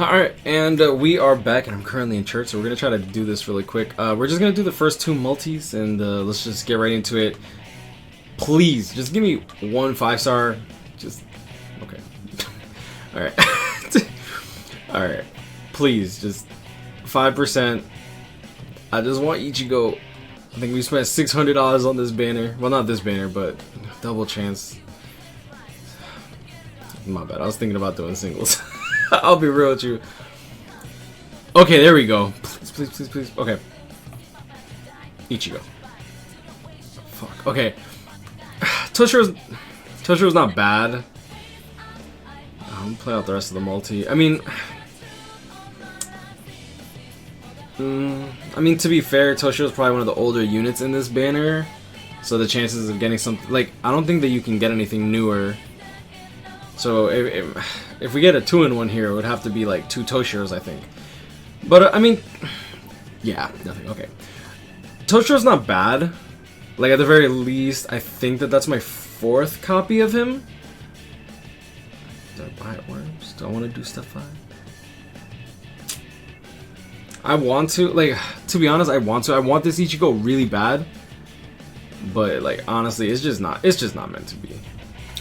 Alright, and we are back, and I'm currently in church, so we're going to try to do this really quick. We're just going to do the first two multis, and let's just get right into it. Please, just give me 1 5-star. Just, okay. Alright. Alright. Please, just 5%. I just want Ichigo. I think we spent $600 on this banner. Well, not this banner, but double chance. My bad, I was thinking about doing singles. I'll be real with you. Okay, there we go. Please, please, please, please. Okay. Ichigo. Fuck. Okay. Toshiro's not bad. I'll play out the rest of the multi. I mean, to be fair, Toshiro's probably one of the older units in this banner, so the chances of getting something like, I don't think that you can get anything newer. So if we get a 2-in-1 here, it would have to be like 2 Toshiros, I think. But I mean, yeah, nothing. Okay, Toshiro's not bad. Like, at the very least, I think that that's my 4th copy of him. Do I buy worms? Do I want to do stuff 5? I want to, like, to be honest, I want this Ichigo really bad. But like, honestly, it's just not meant to be.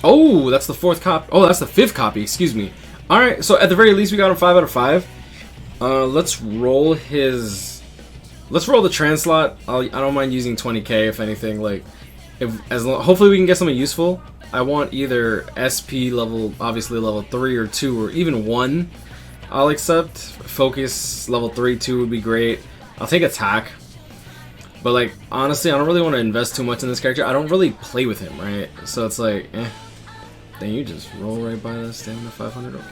Oh, that's the 4th copy. Oh, that's the 5th copy. Excuse me. All right, so at the very least, we got him 5 out of 5. Let's roll his. Let's roll the trans slot. I don't mind using 20k if anything. Like, hopefully we can get something useful. I want either SP level, obviously level 3 or 2, or even 1. I'll accept. Focus level 3, 2 would be great. I'll take attack. But like, honestly, I don't really want to invest too much in this character. I don't really play with him, right? So it's like, then you just roll right by the stamina 500. Okay,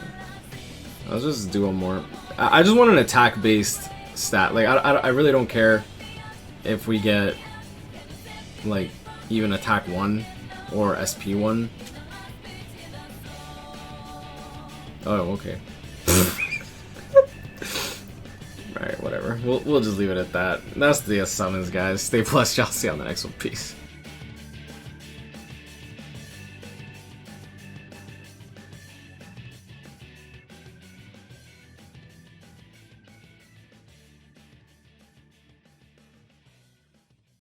I'll just do one more. I just want an attack-based stat. Like, I really don't care if we get like even attack 1 or SP 1. Oh, okay. Alright, whatever. We'll just leave it at that. That's the summons, guys. Stay blessed. Y'all see you on the next one. Peace.